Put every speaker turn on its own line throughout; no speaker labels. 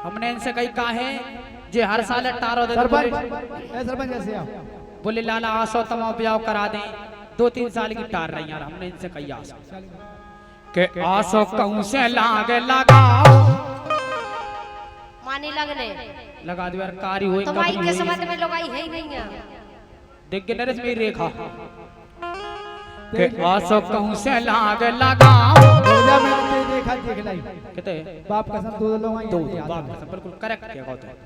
हमने इनसे कही कहा है जे हर साल 18 दिन
सरपंच कैसे आप
बोले लाला आसो तमाम ब्याह करा दें 2-3 साल की टार रही यार। हमने इनसे कही आसो के आसो कहूं से लागे लगाओ
मानी लगने
लगा दो यार कारी हुई
तुम्हारी किस्मत में लगाई है ही नहीं है।
देख के नरेश मेरी रेखा के आसो कहूं से लागे लगाओ
रोजा मैंने देखा देख लाई
कहते
बाप कसम दो लोग आई
दो बाप कसम बिल्कुल करेक्ट क्या कहते हैं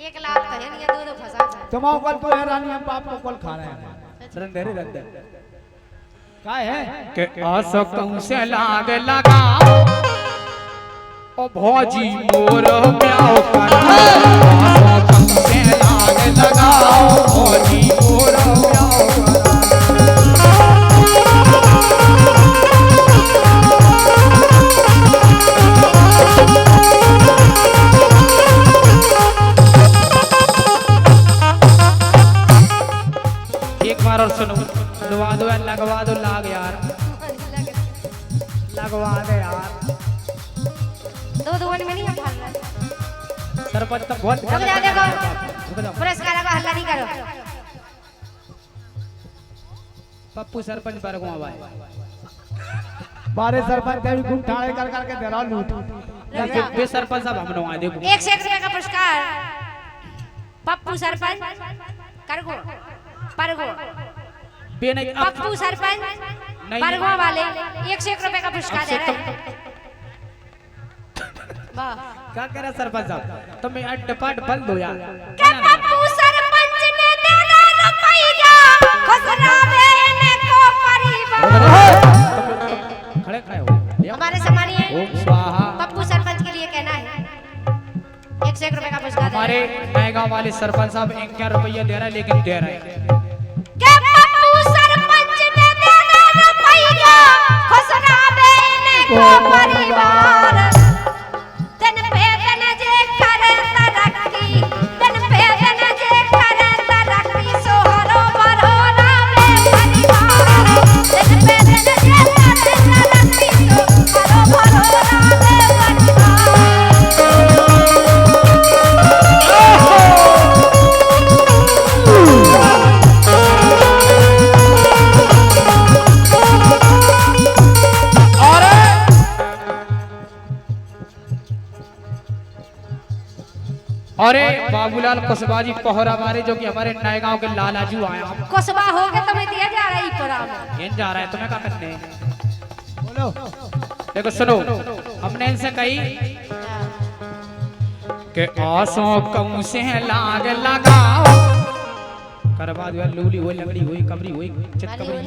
1 लाख तो है नहीं 2 फंसा था।
कमाओ कल तो हैरानी हम बाप को कल खा रहे हैं
रंग
का है
के आसो कहूं से लागे लगाओ ओ भौजी मोर ब्याह कर आसो कहूं से लागे लगाओ भौजी मोर ब्याह कर एक बार और सुनो लगा दो यार लगवा दो लाग यार लगवा दे यार
2 में नहीं हम भाग रहे।
सरपंच तो बहुत
रुक जाओ देखो
रुक जाओ
पुरस्कार का हल्ला नहीं करो।
पप्पू सरपंच बरगुआ भाई
बारे सरपंच के भी घूम ठाड़े कर करके दे रहा लूट
बे सरपंच साहब हम लोग देखो
1 से 1 रुपए का पुरस्कार पप्पू सरपंच करगो परगो
बे नहीं
पप्पू सरपंच परगो वाले 1 से 1 रुपए का पुरस्कार दे रहे हैं। वाह
क्या कह रहा सरपंच साहब तुम यार डिपार्ट बंद हो यार
के पप्पू सरपंच ने देना रुपया खसरावे ने को परिवार।
खड़े खड़े हो
हमारे सम्मानीय
ओम स्वाहा
पप्पू सरपंच के लिए कहना है 1 से 1 रुपए का पुरस्कार दे
हमारे
रहे हैं।
नए गांव वाले सरपंच साहब 51 रुपये दे रहे हैं लेकिन दे रहे हैं
के पप्पू सरपंच ने देना रुपया खसरावे ने को परिवार। तन पे तन जे करे तरक्की तन पे तन जे करे तरक्की सोहरो बरोरा में परिवार। तन पे तन जे करे तरक्की सोहरो बरोरा में परिवार।
अरे बाबूलाल कुशवाजी पोहरा मारे जो कि हमारे नए गांव के लालाजू आया
कुसबा हो गया तुम्हें दिया जा रहा है पर
इन जा रहा है तुम्हें क्या करने हैं?
बोलो
देखो सुनो हमने इनसे कही कि आसों कहूं से लाग लगाओ करवा दो यार लूली हुई लंगड़ी हुई कमरी हुई चितकबरी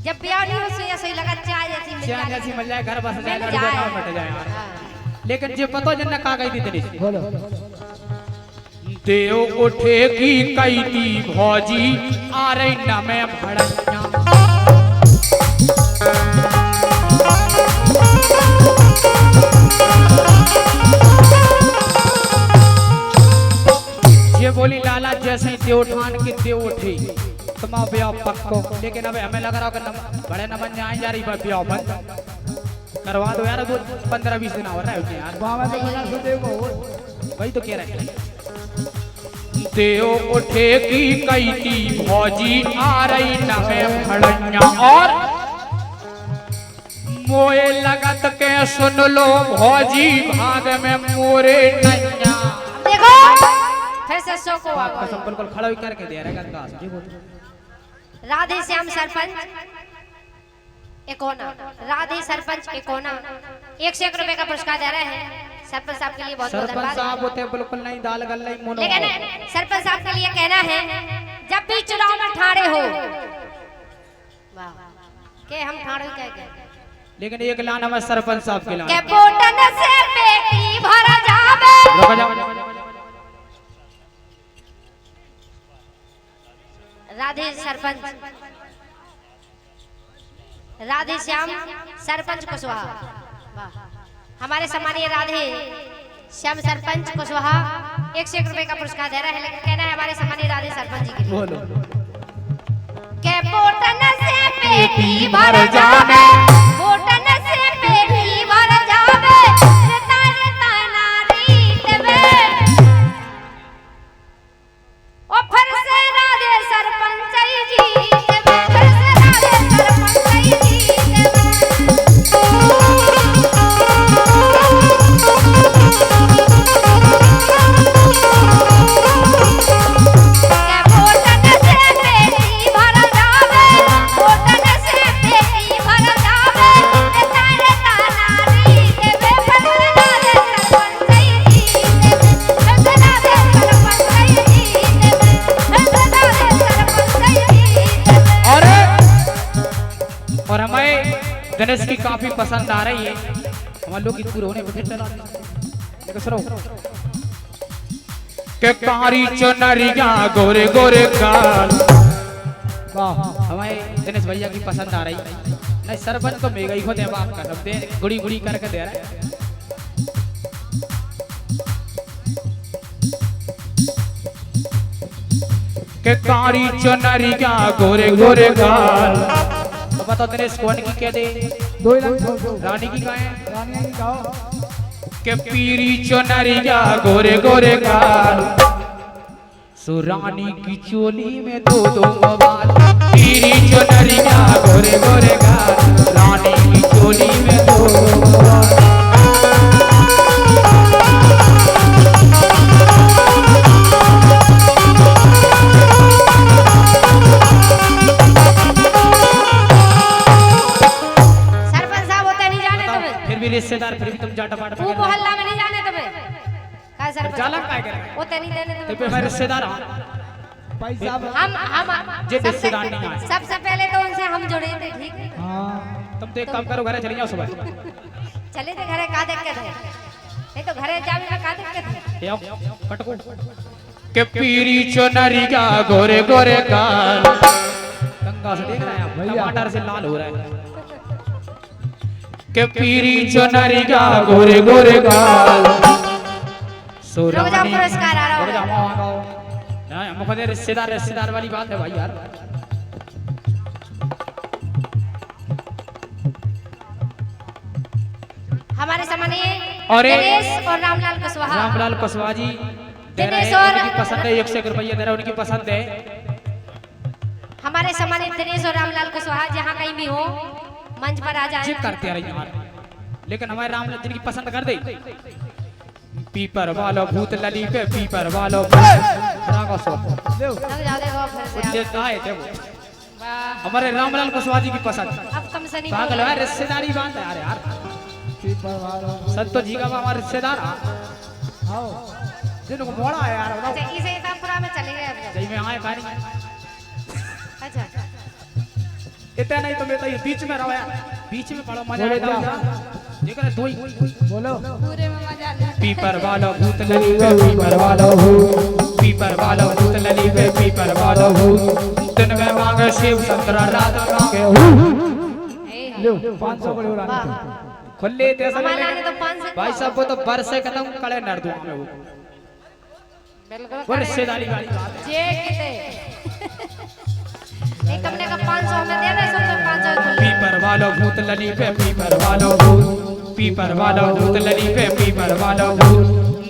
जब ब्याह नहीं हो से ऐसे ही लगा चाय जैसी मिल
चाय
जाए
जैसी मिल जाए घर बस जाए
मिल
गाड़ी
जाए।
का मट जाए यार। लेकिन जो पता जन्ना का गई थी तेरी
बोलो
देव उठे की कई थी भौजी आ रही न मैं भड़ैया ये बोली लाला जैसे ही देव ठान के देव उठी तुम ब्याह पक्को लेकिन अब हमें लग रहा कि बड़े न बन जाए जा रही ब्याह बंद करवा दो यार 15-20 दिन हो रहा है यार
वहां में तो बना सो देखो
वही तो कह रहे हैं देव उठे की कई थी भौजी आ रही न मैं भड़ैया और मोए लगत के सुन लो भौजी भाग में मोरे नैया
देखो फिर से सो को
बाप कसम बिल्कुल खड़ा ही करके दे रहा है गंगा जी बोल
राधे श्याम सरपंच एकोना राधे सरपंच एकोना 1 से 1 रुपए का पुरस्कार दे रहे हैं सरपंच साहब के लिए बहुत बहुत
सरपंच
धन्यवाद।
साहब होते हैं बिल्कुल नहीं दाल गल नहीं मोनो
लेकिन सरपंच साहब के लिए कहना है जब भी चुनाव में ठाड़े हो वाह के हम ठाड़े कह गए
लेकिन एक लाना मैं सरपंच साहब के
के
लाना
बोटन से पेटी भर जावे
रुक जाओ
राधे सरपंच राधे श्याम सरपंच कुशवाहा वाह हमारे सम्मानीय राधे श्याम सरपंच कुशवाहा 1 से 1 रुपए का पुरस्कार दे रहा है लेकिन कहना है हमारे सम्मानीय राधे सरपंच जी के लिए
बोलो
के बोटन से पेटी भर जावे बोटन से पेटी भर
काफी पसंद आ रही है। हमारे लोग पूरे होने पर चला देखो सुनो के कारी चुनरिया गोरे गोरे गाल।
वाह
हमारे दिनेश भैया की पसंद आ रही है। नहीं सरपंच तो मेगा ही खुद है बाप का सब दे गुड़ी गुड़ी करके दे रहा है। के कारी चुनरिया गोरे गोरे गाल। तो बताओ दिनेश कौन की कह दे?
दो ही लाइन छोड़ दो।
रानी की गाय
रानी की गाओ।
के पीरी चुनरिया गोरे गोरे गाल। सो रानी की चोली में दो दो बवाल। पीरी चुनरिया गोरे गोरे गाल। रानी की चोली में दो दो बवाल।
सरपंच साहब होते नहीं जाने तुम्हें।
फिर भी रिश्तेदार फिर भी तुम जाटा पाटा
तू मोहल्ला में नहीं जाने तुम्हें। का सरपंच
जाला काय कर
होते नहीं जाने
तो
तुम्हें।
पे मैं रिश्तेदार हां
भाई साहब।
हम
जे रिश्तेदार नहीं आए।
सबसे पहले तो उनसे हम जुड़े थे ठीक है।
हाँ
तुम तो एक काम करो घर चली जाओ सुबह।
चले थे घरे का देख के थे नहीं तो घरे जावे में का देख के थे।
ये आओ पटको के पीरी चुनरिया गोरे गोरे गाल। गंगा से देख रहे हैं आप टमाटर से लाल हो रहा है। के पीरी चुनरिया गोरे गोरे गाल। सो
रुक जाओ पुरस्कार आ रहा
रुक जाओ
होगा।
आओ ना हम खुद रिश्तेदार वाली बात है भाई यार।
हमारे सामने
और
दिनेश और रामलाल कुशवाहा।
रामलाल कुशवाहा जी दे रहे
दिनेश
हैं।
और
उनकी पसंद है 1 रुपया दे रहा है उनकी पसंद है।
हमारे सामने दिनेश और रामलाल कुशवाहा जहाँ कहीं भी हो मंच पर आ जाए।
जिद करते आ रही यार लेकिन हमारे रामलाल जिनकी पसंद कर दे। पीपर वालो भूत लली पे पीपर वालो रागा सो
ले
रुक जाओ देखो फिर से
उनके
आप।
कहे थे वो
वाह
हमारे रामलाल कुशवाहा जी की पसंद।
अब तुमसे नहीं
पागल
बोल-
है रिश्तेदारी बात है यार
पीपर वाला।
सत्तो जी का हमारे रिश्तेदार
आओ
जिनको मोड़ा है यार बताओ
अच्छा इसे इतापुरा में चले गए अब लोग।
सही में आए पानी
अच्छा
इतना नहीं तो मैं तो ये बीच में रहो यार बीच में पड़ो मजा
बोलो
आएगा
क्या?
देखो ना दो ही
बोलो।
पूरे में मजा ले।
पीपर वालो भूत लली पे पीपर वालो भूत पीपर वालो भूत लली पे पीपर वालो भूत दिन में मांगे शिव संतरा रात में मांगे
ले 500 बड़े उड़ाने
वाह
थे।
खुले थे सब
हमारे लाने तो 500
भाई साहब वो तो बरस से खत्म कड़े नर दूं में वो
बिल्कुल
रिश्तेदारी वाली बात है।
जे किते नहीं तुमने का 500 हमें दे दे सब 500 खुले।
पीपर वालो भूत लली पे पीपर वालो भूत पीपर वालो भूत लली पे पीपर वालो भूत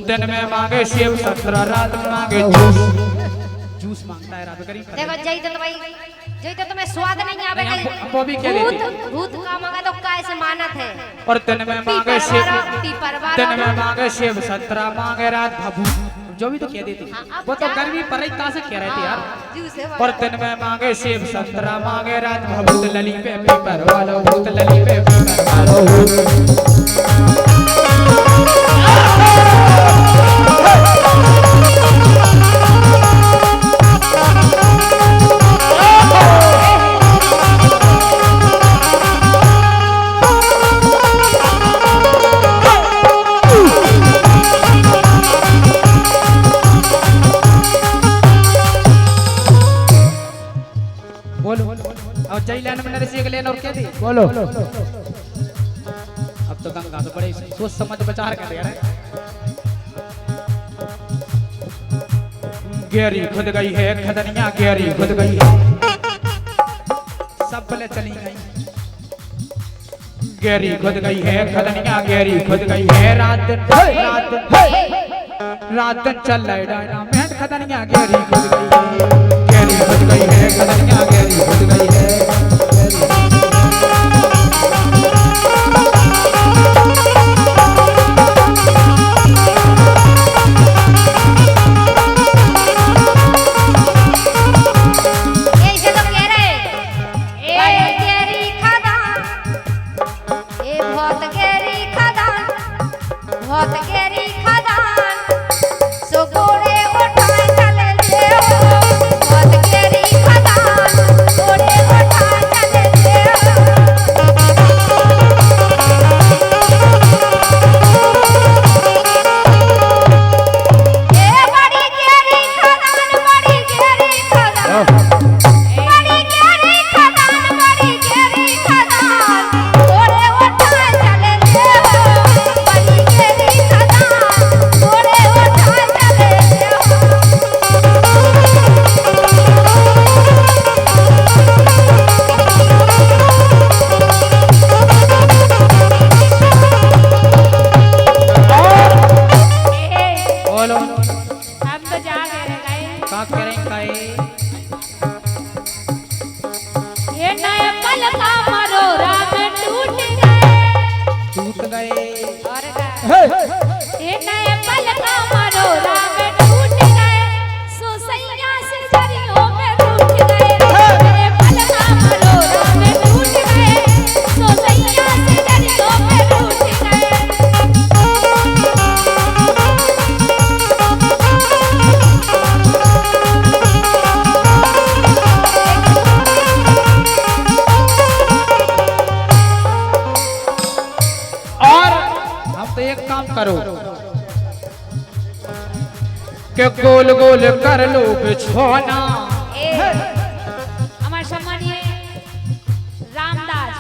दिन में मांगे शिव संतरा रात में मांगे जूस मांगता है रात में करीब
देखो जय तो भाई जय तो तुम्हें स्वाद नहीं आवे
नहीं,
कहीं।
हमको भी कह देते।
भूत का मांगा तो कैसे मानत है।
और दिन में मांगे शिव
पीपर वाला
दिन में मांगे शिव संतरा मांगे रात भभू जो भी तो कह देते
अब
वो तो
क्या?
गर्मी पर रही कहाँ से कह रहे थे यार
जूस है
और दिन में मांगे शिव संतरा मांगे रात भभूत लली पे पीपर वालो भूत लली पे पीपर वालो भूत बोलो और जय लाइन में नरसी एक लेन और क्या थी
बोलो।
अब तो गंगा तो बड़े सोच समझ विचार कर रहे हैं गहरी खुद गई है खदनिया गहरी खुद गई है सब बोले चली गई गहरी खुद गई है खदनिया गहरी खुद गई है रात दिन चल रही डायनामेंट खदनिया गहरी खुद गई है गहरी खुद गई है खदनिया गहरी खुद गई है
ऐसे तो कह रहे ए गहरी खदान ए बहुत गहरी खदान बहुत गहरी खदान सो घोड़े उठाए चले ले बहुत गहरी खदान घोड़े उठाए चले ले
हे
ये नए पल का मरोरा में टूट गए सोसैया से जरियों में रूठ गए नए पल का मरोरा में टूट गए सोसैया से जरियों में रूठ गए
और हम तो एक काम करो के गोल गोल कर लो बिछोना
हमारे सम्मानीय रामदास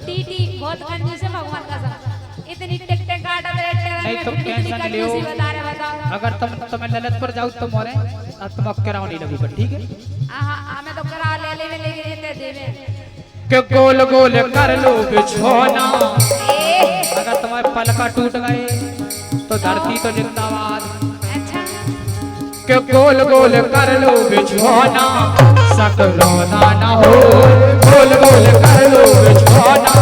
टीटी बहुत कंजूस है भगवान का सब इतनी टिक टिक काटा
नहीं तुम टेंशन लियो
बता रहे बताओ
अगर तुम ललितपुर जाओ तो मोरे तुम अक्के राव नहीं लगी पर ठीक है
हां हमें तो करा ले लेके देवे
के गोल गोल कर लो बिछोना अगर तुम्हारे पलका टूट गए तो धरती तो जिंदाबाद
अच्छा
के गोल गोल कर लो बिछोना सकरोदा ना हो गोल गोल कर लो बिछोना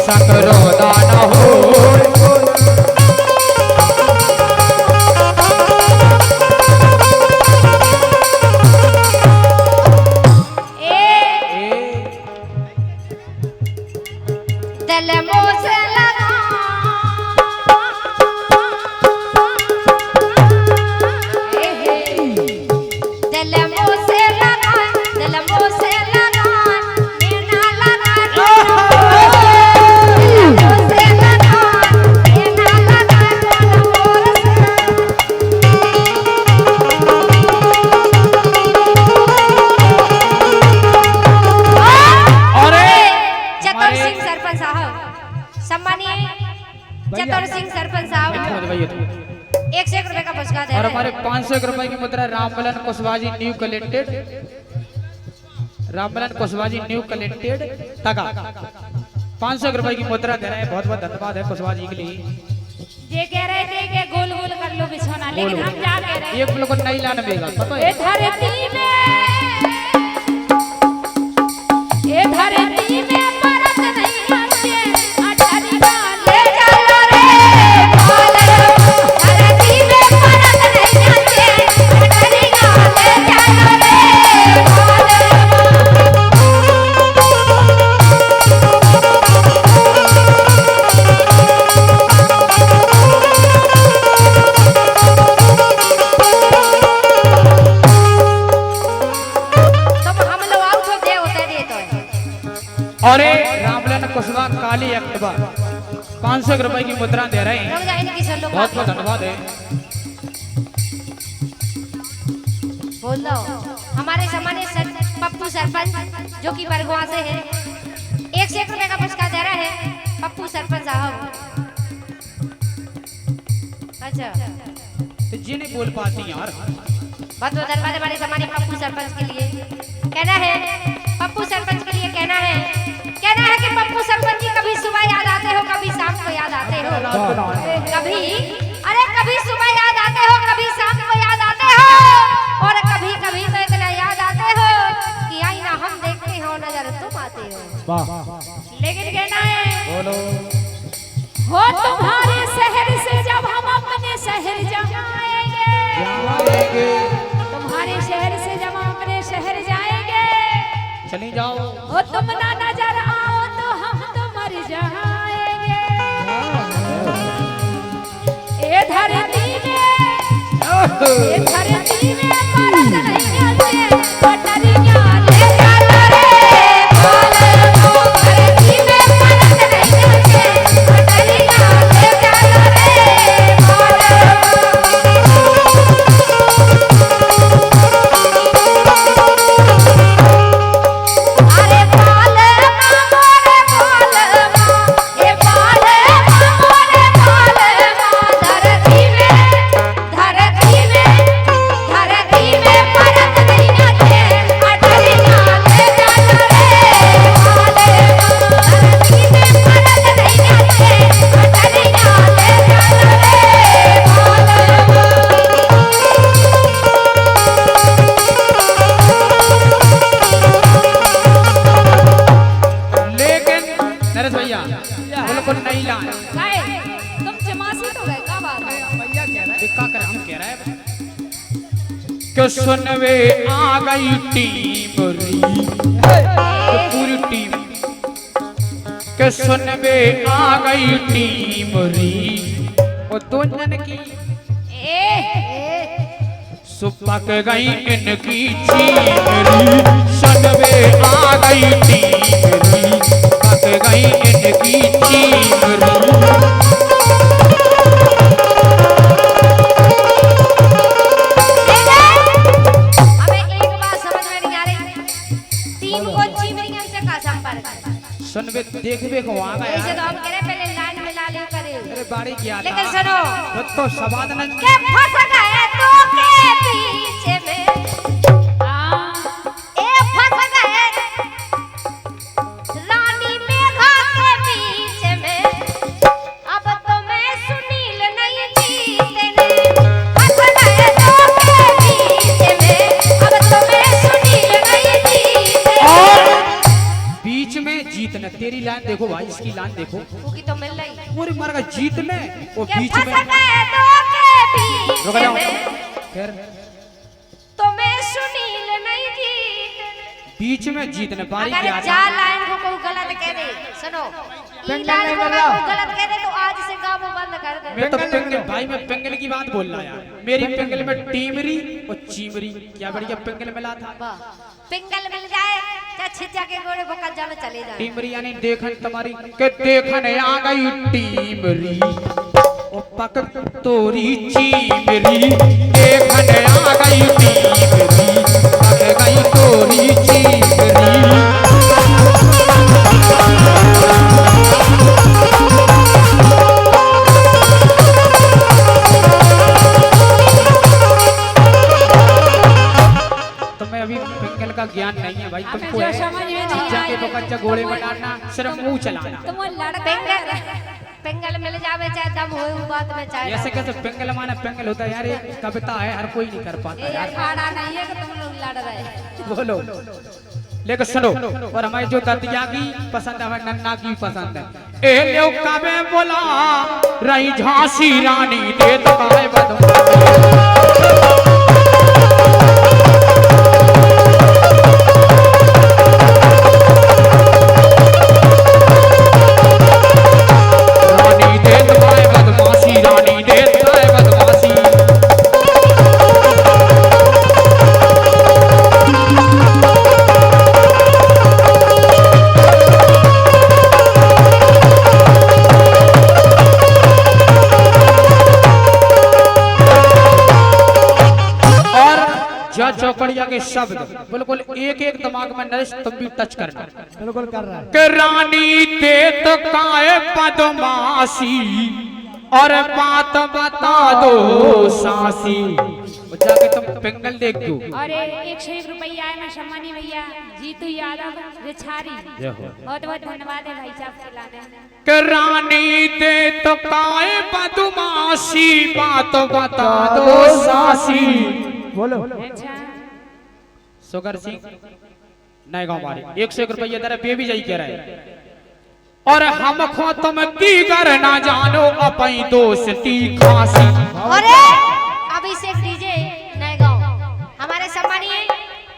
सकरोदा ना हो
दिल मोसे लगा दिल मोसे लगा दिल मोसे लगा मीना लगा दिल मोसे लगा मीना लगा
अरे
चतुर सिंह सरपंच साहब सम्मानीय चतुर सिंह सरपंच साहब 101 रुपए का पुरस्कार दे
और
रहे
हमारे
हैं
500 रुपए की मुद्रा रामबलन Kushwaha ji new collected रामबलन Kushwaha ji new collected टगा 500 रुपए की मुद्रा दे रहे हैं बहुत बहुत धन्यवाद है कुशवाहा जी के लिए
ये कह रहे थे कि गोल गोल कर लो बिछोना लेकिन हम क्या कह रहे हैं
एक बिल्कुल नई लान बेगा पता है
ए धरती में परत नहीं आते अटरी ले चलो रे बोले धरती में परत नहीं आते अटरी ले चलो रे बोले
और रामबलन कुशवाहा काली अक्टूबा 500 रुपए की मुद्रा दे रहे हैं
रुक जाए इनकी सुन लो
बहुत बहुत धन्यवाद है
बोल दो हमारे सम्मानित पप्पू सरपंच जो कि बरगुआ से है 101 रुपए का पुरस्कार दे रहे हैं पप्पू सरपंच साहब अच्छा
तो जी नहीं बोल पाती यार
बहुत बहुत धन्यवाद हमारे सम्मानित पप्पू सरपंच के लिए कहना है पप्पू सरपंच के लिए कहना है कि पप्पू सरपंच जी कभी सुबह याद आते हो कभी शाम को याद आते हो कभी सुबह याद आते हो कभी शाम को याद आते हो और कभी कभी तो इतना याद आते हो कि आईना हम देखते हो नजर तुम आते हो
वाह
लेकिन कहना है
बोलो
हो तुम्हारे शहर से जब हम अपने शहर जाएंगे तुम्हारे शहर से जब हम अपने शहर जाएंगे
चली जाओ
ओ तुम ना नजर आओ तो हम तो मर जाएंगे ए धरती में परत नहीं आते पटरियां ले चलो रे बोले धरती में परत नहीं आते पटरियां ले चलो रे बोले अरे बोले
का कर हम कह रहा है कि सुनवे आ गई टीम री तो पूरी टीम के सुनवे आ गई टीम री और दो जन की सुपक गई इनकी चीमरी सुनवे आ गई टीम री पक गई इनकी चीमरी सुनबे देखबे को आ गया
ऐसे तो हम कह रहे पहले लाइन में ला ले करे
अरे बाड़ी किया था
लेकिन सुनो
तो सवाद न
के फंस गए तो के पीछे में ए फंस गए रानी मेघा के पीछे में अब तो मैं सुनील नहीं जीतने फंस गए तो के पीछे में अब तो मैं सुनील नहीं जीतने
बीच में जीतने तेरी लाइन देखो भाई इसकी लाइन देखो
क्योंकि तो मिल रही
पूरी मर गया जीतने वो
के
बीच
फंस
में
गए तो के
रुक जाओ
पीछे में
फिर
तो मैं सुनील नहीं जीतने
बीच में जीतने बारी
अगर
किया
जा
था
लाइन को कोई गलत कह दे सुनो ई
पेंगल
लाइन
नहीं
को
कर
मैं
रहा।
कोई गलत कह दे तो आज से गाँव बंद कर दे
मैं तो पेंगल भाई मैं पेंगल की बात बोल रहा यार मेरी पेंगल में टीमरी और चीमरी क्या बढ़िया पेंगल मिला था
वाह पिंगल मिल जाए चाहे छिचा के गोड़े बकल जाने चले जाए
टीमरी यानी देखन तुम्हारी के देखन आ गई टीमरी ओ पक तोरी चीमरी देखन आ गई टीमरी पक गई तोरी चीमरी तुम्हें अभी पिंगल का ज्ञान नहीं है भाई तुमको
जो
है
समझ में नहीं
चीजा के
आए,
बकच्चा घोड़े में डालना सिर्फ मुंह चलाना
तुम लड़का
पिंगल पिंगल मिल जावे चाहे दम होए वो बात में चाहे
ऐसे कैसे पिंगल माना पिंगल होता है यार ये कविता है हर कोई नहीं कर पाता
ये
यार
अखाड़ा नहीं है कि तुम लोग लड़ रहे
बोलो लेकिन सुनो और हमारी जो दतिया की पसंद है हमारे नन्ना की पसंद है ए लो कबे बोला रही झांसी रानी दे तो काहे बदम रानी दे तो काहे बदमाशी रानी दे तो काहे बदमाशी चौपड़िया के शब्द बिल्कुल एक एक दिमाग में नरेश तुम भी टच करना
बिल्कुल कर रहा है।
कि रानी देत काए पदमासी और बात बता दो सासी वो जाके तुम पिंगल देख दो
और 101 रुपया है मैं सम्मानी भैया जीतू यादव रिछारी बहुत बहुत धन्यवाद है भाई साहब खिलाने
कि रानी देत काए पदमासी बात बता दो सासी
बोलो
अच्छा
सुगर सिंह नए गांव वाले 101 रुपया दर बेबी जाई कह रहे और हम खो तुम की कर ना जानो अपनी दोस्ती खासी
अरे अभिषेक डीजे नएगांव हमारे सम्मानीय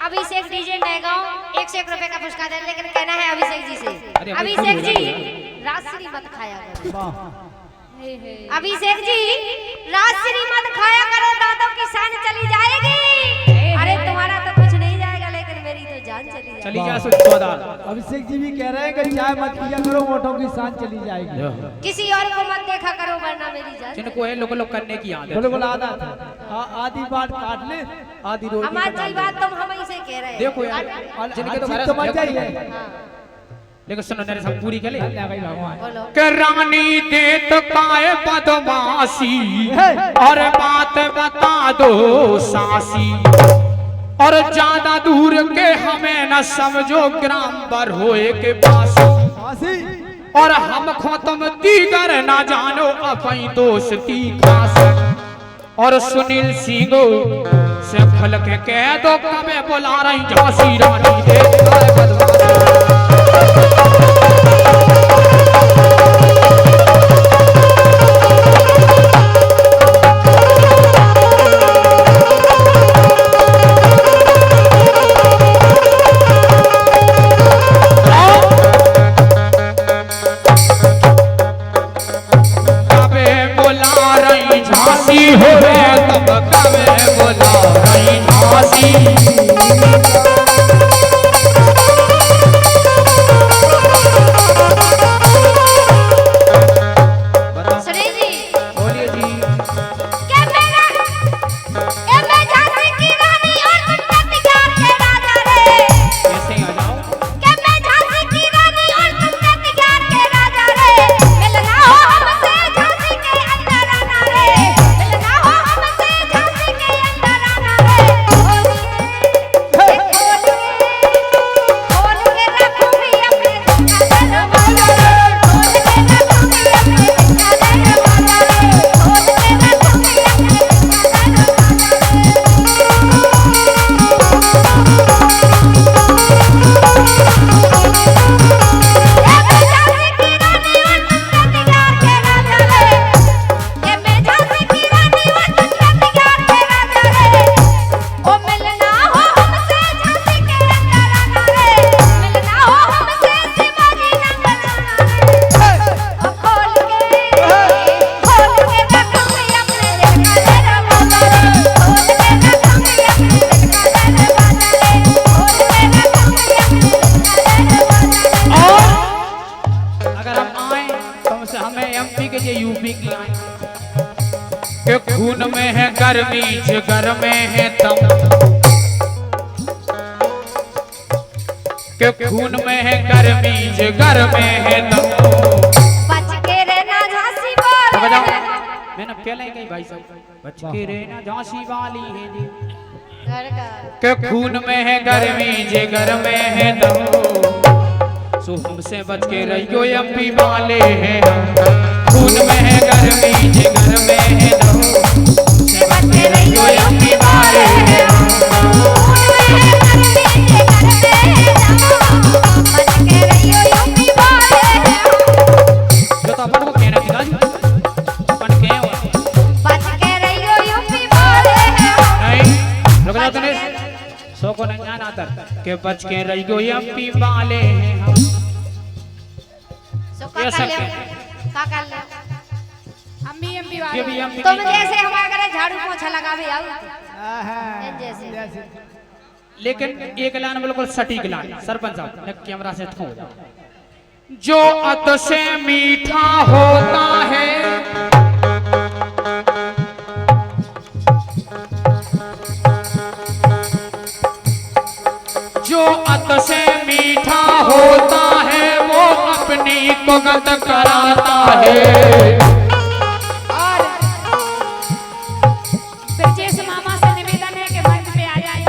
अभिषेक डीजे नएगांव 101 रुपए का पुरस्कार दे लेकिन कहना है अभिषेक जी से
अरे
अभिषेक जी राजश्री मत खाया करो
हे हे
अभिषेक जी राजश्री मत खाया करो दांतों की शान चली जाएगी अरे तुम्हारा तो कुछ नहीं जाएगा लेकिन मेरी तो जान चली जाएगी
चली जा सुदार
अभिषेक जी भी कह रहे हैं कि चाय मत पिया करो, मोटों की शान चली जाएगी।
किसी और को मत देखा करो वरना मेरी जान
जिनको है लोग करने की आदत
बिल्कुल आदत है। आधी बात काट ले, आधी रोटी
हमारी
बना
सही
ले।
बात तुम हम से कह रहे हैं
देखो यार
और
जिनके तो
हर
घर
चीज समझ
देखो।
जाइए।
हाँ,
लेकिन सुनो नरेश हम पूरी करे
धन्य भाई भगवान।
बोलो
कि रानी देत काए बदमाशी और बात बता दो सासी और ज्यादा दूर के हमें न समझो ग्राम पर होए के पास
फांसी
और हम खो तुम दीगर ना जानो अपनी दोस्ती खास और सुनील सिंह से खुल के कह दो कबे बुला रही झांसी रानी देत काए बदमाशी बुला रही झांसी हो रे तब कबे बुला रही झांसी।
सुनील जी
बोलिए जी।
क्या मेरा ए मैं झांसी की रानी और तुम प्यार के राजा रे।
कैसे आ जाओ?
क्या मैं झांसी की रानी और तुम प्यार के राजा रे। मिलना हो हमसे झांसी के अंदर आना रे। मिलना हो हमसे झांसी के अंदर आना रे। खोल के रखूंगी अपने दरवाजा रे। खोल के रखूंगी अपने दरवाजा रे। खोल के रखूंगी अपने
हमें एमपी के जे यूपी की आए के खून में है गर्मी जिगर में है दम के खून में है गर्मी जिगर में है दम।
बच के रहना झांसी वाली।
बजाओ मैंने पहले ही कही भाई साहब बच के रहना झांसी वाली है जी के खून में है गर्मी जिगर में है दम। सो हमसे बच के रहियो एमपी वाले हैं खून में है गर्मी जिगर में है दम। हमसे बच के रहियो एमपी वाले हैं
खून में है गर्मी जिगर में है दम। बच के रहियो यूपी वाले हैं।
जो तो अपन को कहना दिखा जी अपन कहे हो
बच के रहियो यूपी वाले हैं।
नहीं रुक जाओ तने सो को नहीं जाना आता के बच के रहियो एमपी वाले हैं हम।
सो का कर ले का कर ले
हम भी एमपी
ये
वाले
भी एमपी
तुम जैसे हमारे घरे झाड़ू पोछा लगावे आओ
आहा,
जैसे
लेकिन एक लाइन बिल्कुल सटीक लाइन सरपंच साहब ने कैमरा से थो जो अत से मीठा होता है जो अत से मीठा होता है वो अपनी को गत कराता है।
और ब्रजेश मामा से निवेदन है कि मंच पे आ जाए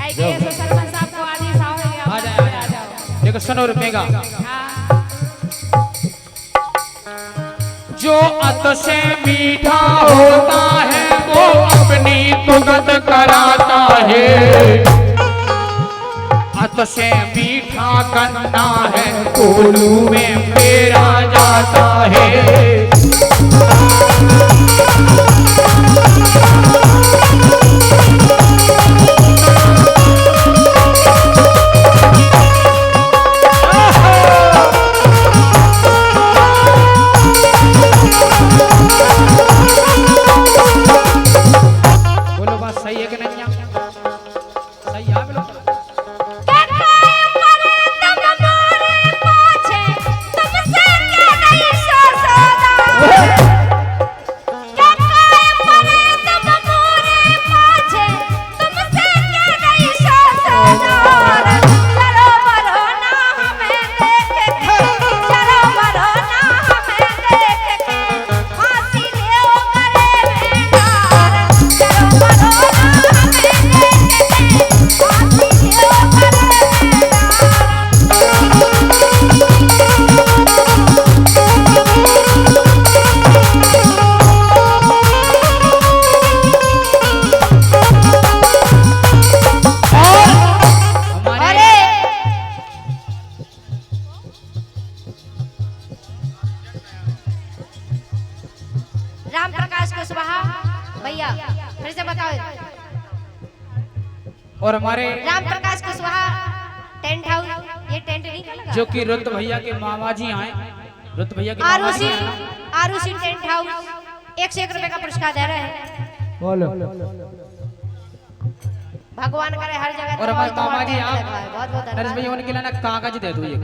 आई के ऐसे सरपंच साहब को आदेश आओ
आ जाओ देखो सुनो रुपेगा जो अत से मीठा होता है वो अपनी तुगत कराता है। अत से मीठा करना है कोलू में फेरा जाता है। बोलो बात सही है कि नहीं है? सही है बोलो
राम प्रकाश कुशवाहा भैया फिर से बताओ।
और हमारे
राम प्रकाश कुशवाहा टेंट हाउस ये टेंट नहीं लगा
जो कि रुत भैया के मामा जी आए रुत भैया के मामा जी
आरुषि
आए
आरुषि टेंट हाउस 1 से 1 रुपए का पुरस्कार दे रहे हैं।
बोलो
भगवान करे हर जगह
और हमारे मामा जी आप
बहुत बहुत
नरेश भैया उनके लिए ना कागज दे दो ये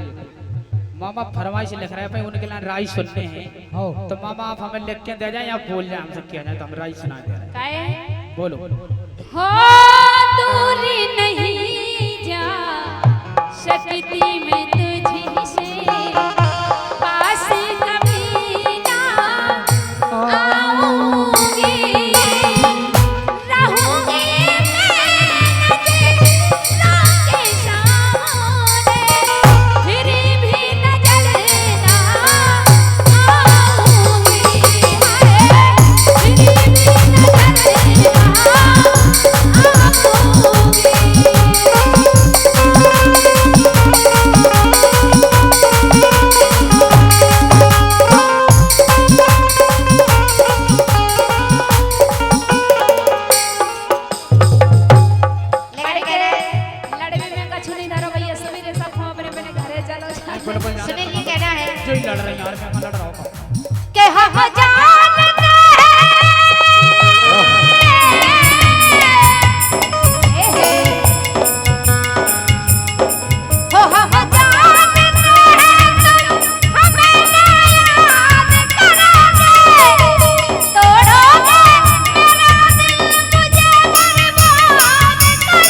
मामा फरमाइश लिख रहे हैं भाई उनके लिए राय सुनने हैं
हो
तो मामा आप हमें लिख के दे जाए या बोल जाए हमसे क्या जाए तो हम राय सुना दे रहे हैं
काहे
बोलो
हो दूरी नहीं जा सकती मैं तुझी से पास कभी ना आऊंगी रहूंगी मैं के सामने फिर भी नजर ना आऊंगी फिर भी नजर ना
सुनील जी कहना है
जो ही लड़ रहे हैं यार मैं लड़ रहा हूँ
कि हम जानते हैं हो हम जानते हैं तुम हमें ना याद करोगे तोड़ोगे मेरा दिल मुझे बर्बाद करोगे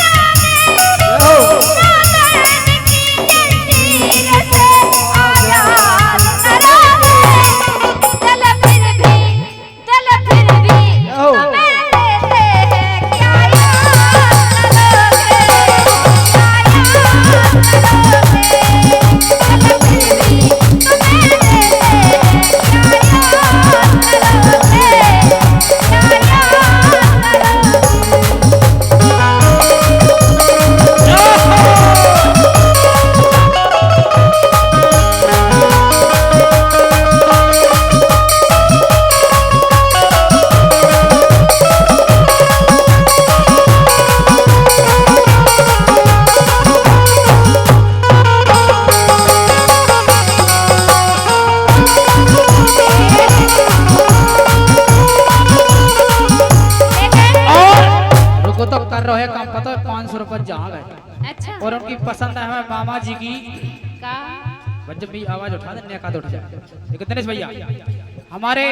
तो कर रहे हैं काम पता है 500 रुपए जहाँ गए
अच्छा
और उनकी पसंद है हमें मामा जी की
का
जब भी आवाज उठा दे नेका तो उठ जाए दिनेश भैया हमारे